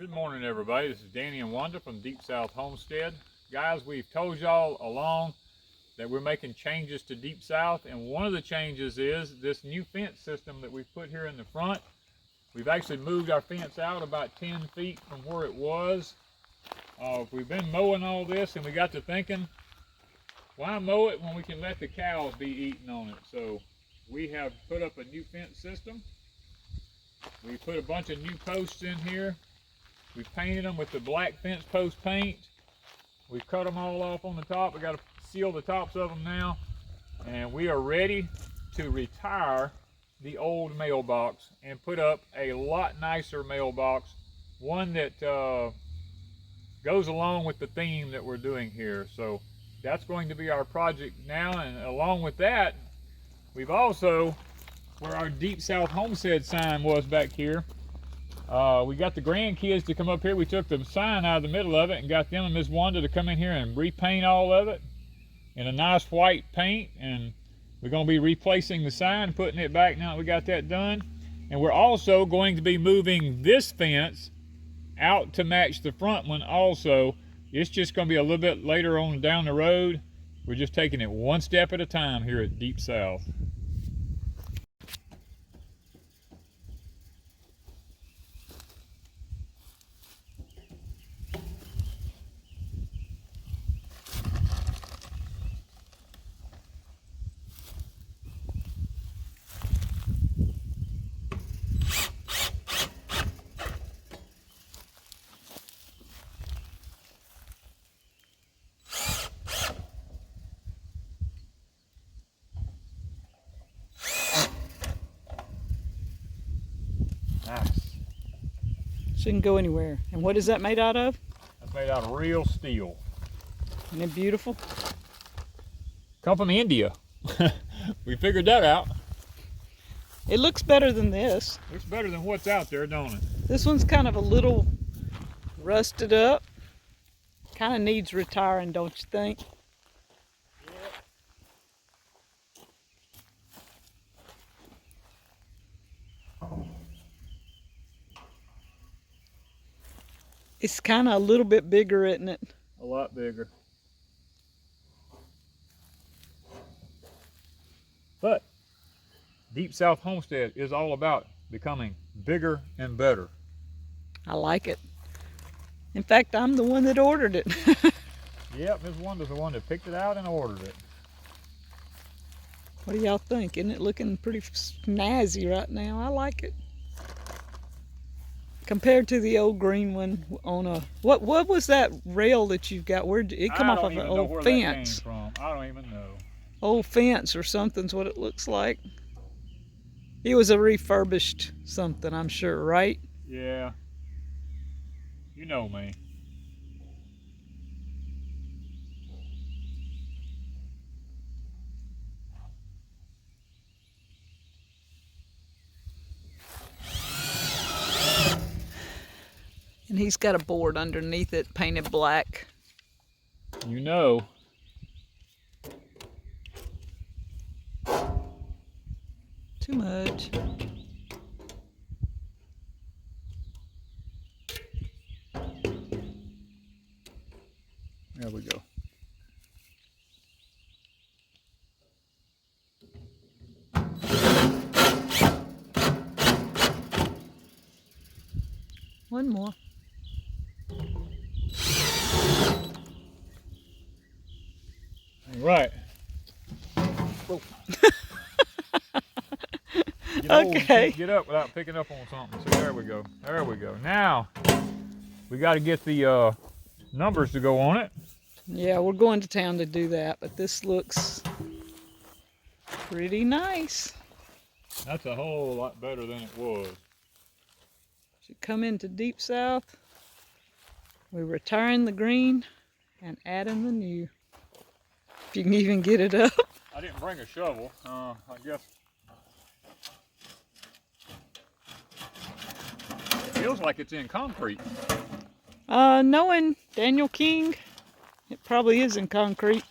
Good morning, everybody. This is Danny and Wanda from Deep South Homestead. Guys, we've told y'all along that we're making changes to Deep South, and one of the changes is this new fence system that we've put here in the front. We've actually moved our fence out about 10 feet from where it was. We've been mowing all this, and we got to thinking, why mow it when we can let the cows be eating on it? So we have put up a new fence system. We put a bunch of new posts in here. We painted them with the black fence post paint. We've cut them all off on the top. We got to seal the tops of them now. And we are ready to retire the old mailbox and put up a lot nicer mailbox. One that goes along with the theme that we're doing here. So that's going to be our project now. And along with that, we've also, where our Deep South Homestead sign was back here, we got the grandkids to come up here. We took the sign out of the middle of it and got them and Miss Wanda to come in here and repaint all of it in a nice white paint. And we're going to be replacing the sign, putting it back now that we got that done. And we're also going to be moving this fence out to match the front one also. It's just going to be a little bit later on down the road. We're just taking it one step at a time here at Deep South. Nice. Shouldn't go anywhere. And what is that made out of? That's made out of real steel. Isn't it beautiful? Come from India. We figured that out. It looks better than this. Looks better than what's out there, don't it? This one's kind of a little rusted up. Kind of needs retiring, don't you think? It's kind of a little bit bigger, isn't it? A lot bigger. But Deep South Homestead is all about becoming bigger and better. I like it. In fact, I'm the one that ordered it. Yep, Ms. Wanda's the one that picked it out and ordered it. What do y'all think? Isn't it looking pretty snazzy right now? I like it. Compared to the old green one on a, what was that rail that you've got? Where did it come off of an old fence? I don't even know. Old fence or something's what it looks like. It was a refurbished something, I'm sure, right? Yeah. You know me. And he's got a board underneath it painted black. You know. Too much. There we go. One more. All right. Okay. Get up without picking up on something. So there we go. There we go. Now we got to get the numbers to go on it. Yeah, we're going to town to do that, but this looks pretty nice. That's a whole lot better than it was. Should come into Deep South. We're retiring the green and adding the new. If you can even get it up. I didn't bring a shovel. I guess. It feels like it's in concrete. Knowing Daniel King, it probably is in concrete.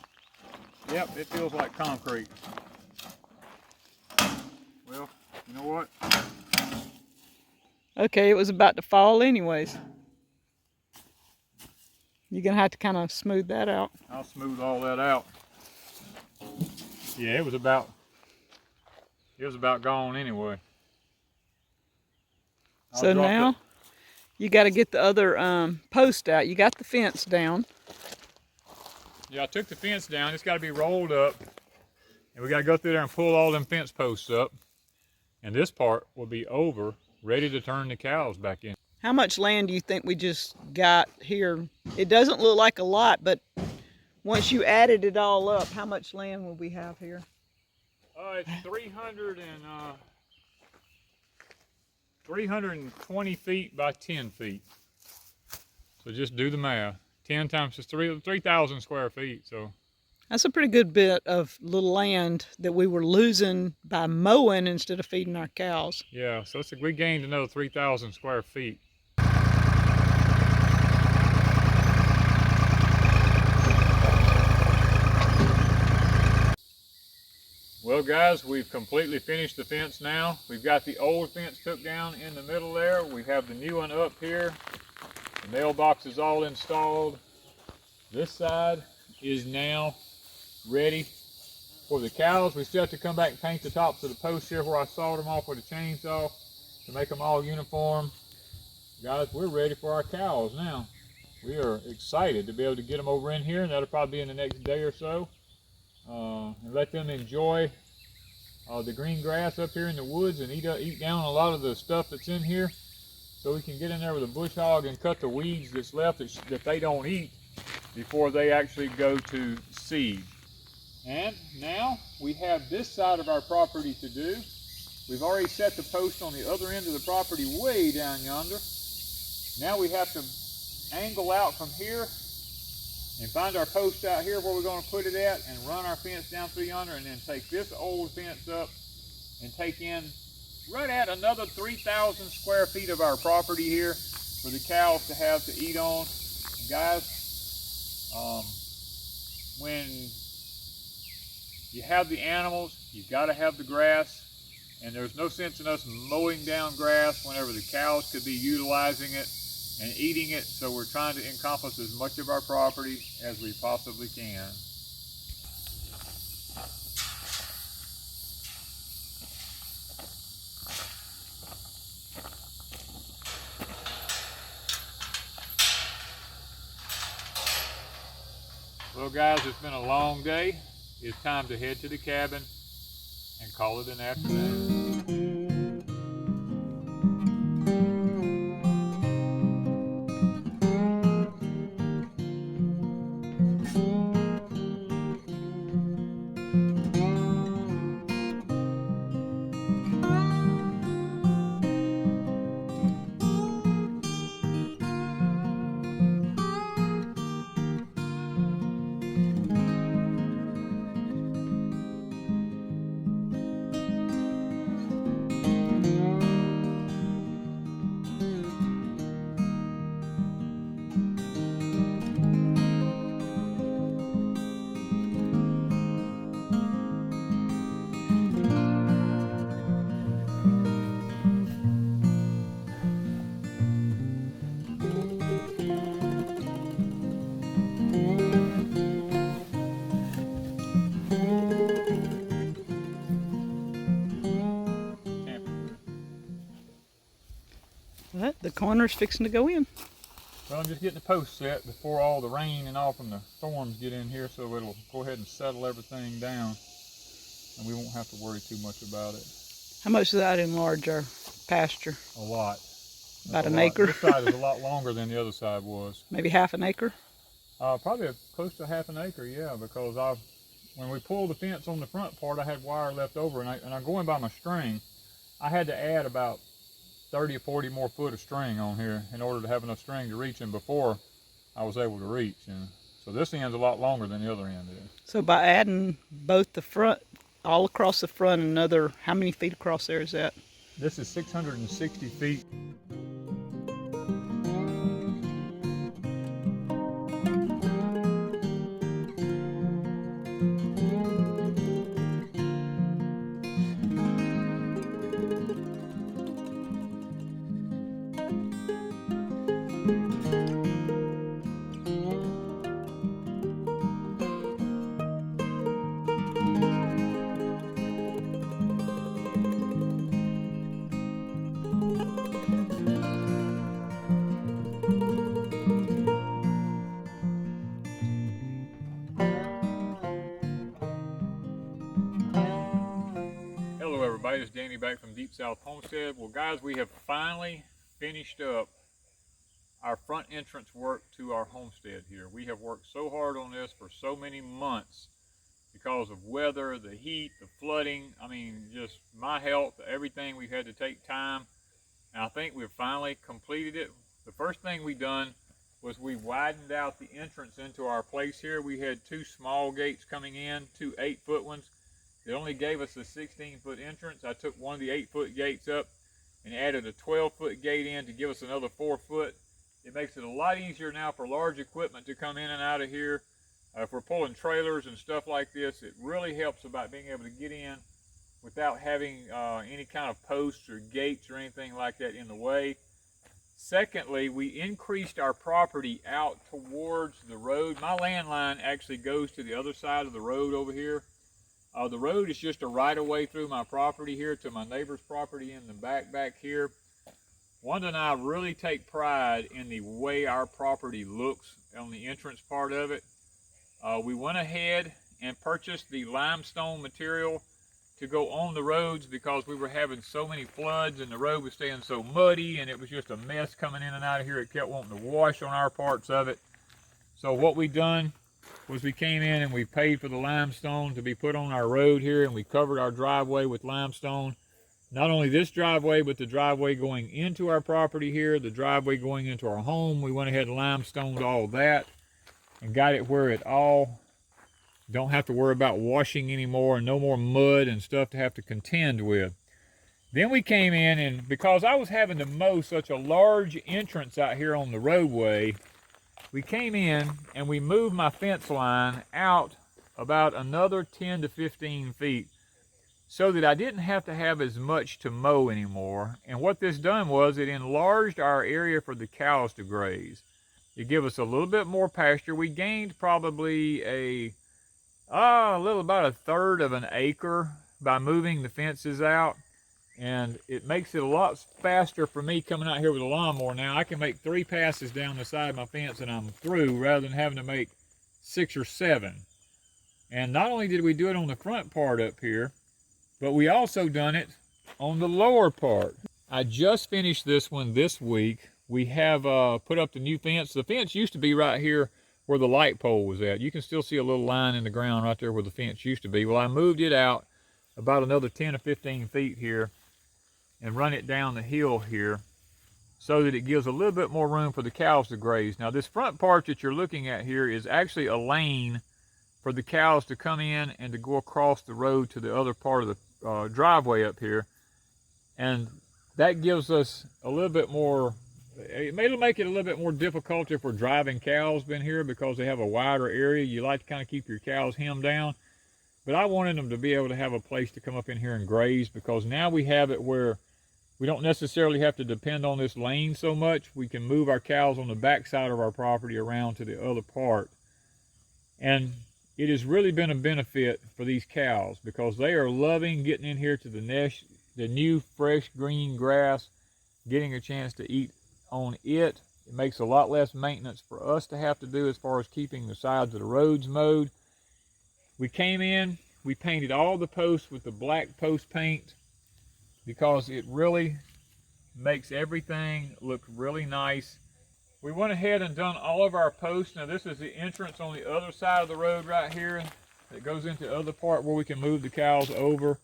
Yep, it feels like concrete. Well, you know what? Okay, it was about to fall anyways. You're gonna have to kind of smooth that out. I'll smooth all that out. Yeah, it was about gone anyway. So now you got to get the other post out. You got the fence down. Yeah, I took the fence down. It's got to be rolled up, and we got to go through there and pull all them fence posts up. And this part will be over, ready to turn the cows back in. How much land do you think we just got here? It doesn't look like a lot, but once you added it all up, how much land will we have here? It's 320 feet by 10 feet. So just do the math. 10 times just 3,000 square feet. So that's a pretty good bit of little land that we were losing by mowing instead of feeding our cows. yeah, so we gained another 3,000 square feet. Well guys, we've completely finished the fence now. We've got the old fence took down in the middle there. We have the new one up here. The mailbox is all installed. This side is now ready for the cows. We still have to come back and paint the tops of the posts here where I sawed them off with a chainsaw to make them all uniform. Guys, we're ready for our cows now. We are excited to be able to get them over in here, and that'll probably be in the next day or so. And let them enjoy the green grass up here in the woods and eat down a lot of the stuff that's in here, so we can get in there with a bush hog and cut the weeds that's left that they don't eat before they actually go to seed. And now we have this side of our property to do. We've already set the post on the other end of the property way down yonder. Now we have to angle out from here and find our post out here where we're going to put it at, and run our fence down through yonder, and then take this old fence up and take in right at another 3,000 square feet of our property here for the cows to have to eat on. And guys, when you have the animals, you've got to have the grass, and there's no sense in us mowing down grass whenever the cows could be utilizing it and eating it. So we're trying to encompass as much of our property as we possibly can. Well guys, it's been a long day. It's time to head to the cabin and call it an afternoon. But the corner's fixing to go in. Well, I'm just getting the post set before all the rain and all from the storms get in here, so it'll go ahead and settle everything down, and we won't have to worry too much about it. How much does that enlarge our pasture? A lot. About an acre? This side is a lot longer than the other side was. Maybe half an acre? Probably close to half an acre, yeah, because when we pulled the fence on the front part, I had wire left over, and I'm going by my string. I had to add about 30 or 40 more foot of string on here in order to have enough string to reach them before I was able to reach. And so this end's a lot longer than the other end is. So by adding both the front, all across the front, another, how many feet across there is that? This is 660 feet. back from Deep South Homestead. Well guys, we have finally finished up our front entrance work to our homestead here. We have worked so hard on this for so many months because of weather, the heat, the flooding, I mean just my health, everything. We've had to take time, and I think we've finally completed it. The first thing we done was we widened out the entrance into our place here. We had two small gates coming in, two 8-foot ones. It only gave us a 16-foot entrance. I took one of the 8-foot gates up and added a 12-foot gate in to give us another 4 foot. It makes it a lot easier now for large equipment to come in and out of here. If we're pulling trailers and stuff like this, it really helps about being able to get in without having any kind of posts or gates or anything like that in the way. Secondly, we increased our property out towards the road. My landline actually goes to the other side of the road over here. The road is just a right-of-way through my property here to my neighbor's property in the back here. Wanda and I really take pride in the way our property looks on the entrance part of it. We went ahead and purchased the limestone material to go on the roads because we were having so many floods and the road was staying so muddy and it was just a mess coming in and out of here. It kept wanting to wash on our parts of it. So what we done was we came in and we paid for the limestone to be put on our road here, and we covered our driveway with limestone. Not only this driveway, but the driveway going into our property here, the driveway going into our home. We went ahead and limestoned all that and got it where it all don't have to worry about washing anymore, and no more mud and stuff to have to contend with. Then we came in, and because I was having to mow such a large entrance out here on the roadway, we came in and we moved my fence line out about another 10 to 15 feet so that I didn't have to have as much to mow anymore. And what this done was it enlarged our area for the cows to graze. It gave us a little bit more pasture. We gained probably about a third of an acre by moving the fences out. And it makes it a lot faster for me coming out here with a lawnmower now. I can make 3 passes down the side of my fence and I'm through, rather than having to make 6 or 7. And not only did we do it on the front part up here, but we also done it on the lower part. I just finished this one this week. We have put up the new fence. The fence used to be right here where the light pole was at. You can still see a little line in the ground right there where the fence used to be. Well, I moved it out about another 10 or 15 feet here and run it down the hill here so that it gives a little bit more room for the cows to graze. Now this front part that you're looking at here is actually a lane for the cows to come in and to go across the road to the other part of the driveway up here. And that gives us a little bit more, it'll make it a little bit more difficult if we're driving cows in here because they have a wider area. You like to kind of keep your cows hemmed down. But I wanted them to be able to have a place to come up in here and graze, because now we have it where we don't necessarily have to depend on this lane so much. We can move our cows on the back side of our property around to the other part. And it has really been a benefit for these cows because they are loving getting in here to the new fresh green grass, getting a chance to eat on it. It makes a lot less maintenance for us to have to do as far as keeping the sides of the roads mowed. We came in, we painted all the posts with the black post paint because it really makes everything look really nice. We went ahead and done all of our posts. Now this is the entrance on the other side of the road right here that goes into the other part where we can move the cows over.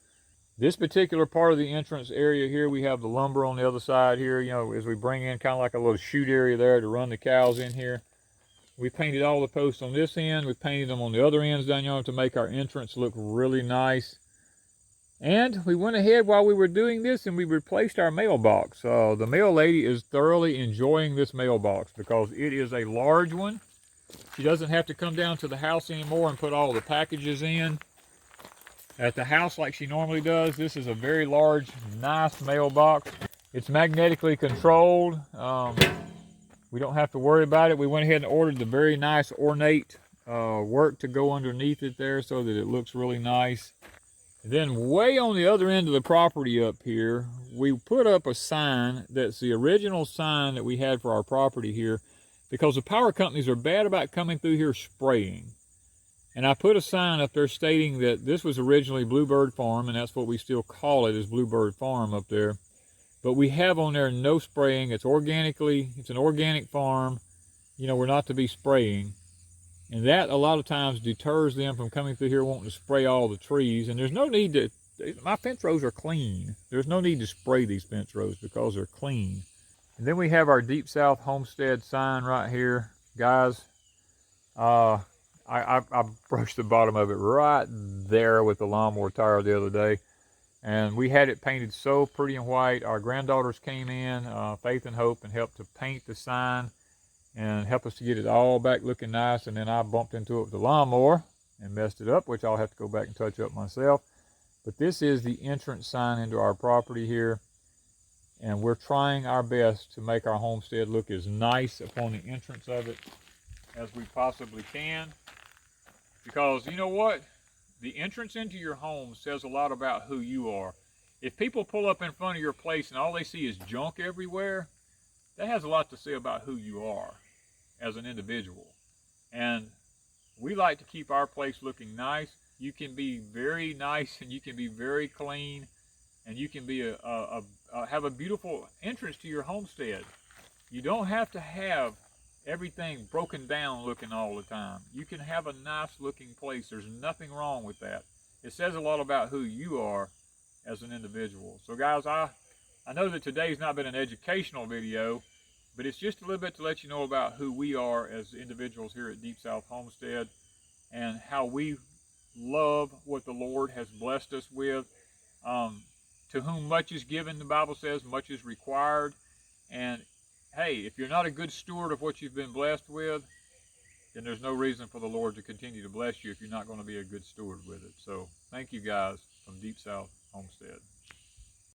This particular part of the entrance area here, we have the lumber on the other side here, you know, as we bring in kind of like a little chute area there to run the cows in here. We painted all the posts on this end. We painted them on the other ends down here to make our entrance look really nice. And we went ahead while we were doing this and we replaced our mailbox. The mail lady is thoroughly enjoying this mailbox because it is a large one. She doesn't have to come down to the house anymore and put all the packages in at the house like she normally does. This is a very large, nice mailbox. It's magnetically controlled. We don't have to worry about it. We went ahead and ordered the very nice ornate work to go underneath it there so that it looks really nice. And then way on the other end of the property up here, we put up a sign that's the original sign that we had for our property here, because the power companies are bad about coming through here spraying. And I put a sign up there stating that this was originally Bluebird Farm, and that's what we still call it, is Bluebird Farm up there. But we have on there no spraying. It's an organic farm. You know, we're not to be spraying. And that a lot of times deters them from coming through here wanting to spray all the trees. And there's no need to, my fence rows are clean. There's no need to spray these fence rows because they're clean. And then we have our Deep South Homestead sign right here. Guys, I brushed the bottom of it right there with the lawnmower tire the other day. And we had it painted so pretty and white. Our granddaughters came in, Faith and Hope, and helped to paint the sign and help us to get it all back looking nice. And then I bumped into it with the lawnmower and messed it up, which I'll have to go back and touch up myself. But this is the entrance sign into our property here. And we're trying our best to make our homestead look as nice upon the entrance of it as we possibly can. Because you know what? The entrance into your home says a lot about who you are. If people pull up in front of your place and all they see is junk everywhere, that has a lot to say about who you are as an individual. And we like to keep our place looking nice. You can be very nice and you can be very clean, and you can be have a beautiful entrance to your homestead. You don't have to have everything broken down looking all the time. You can have a nice looking place. There's nothing wrong with that. It says a lot about who you are as an individual. So guys, I know that today's not been an educational video, but it's just a little bit to let you know about who we are as individuals here at Deep South Homestead and how we love what the Lord has blessed us with. To whom much is given, the Bible says, much is required. And hey, if you're not a good steward of what you've been blessed with, then there's no reason for the Lord to continue to bless you if you're not going to be a good steward with it. So thank you guys from Deep South Homestead.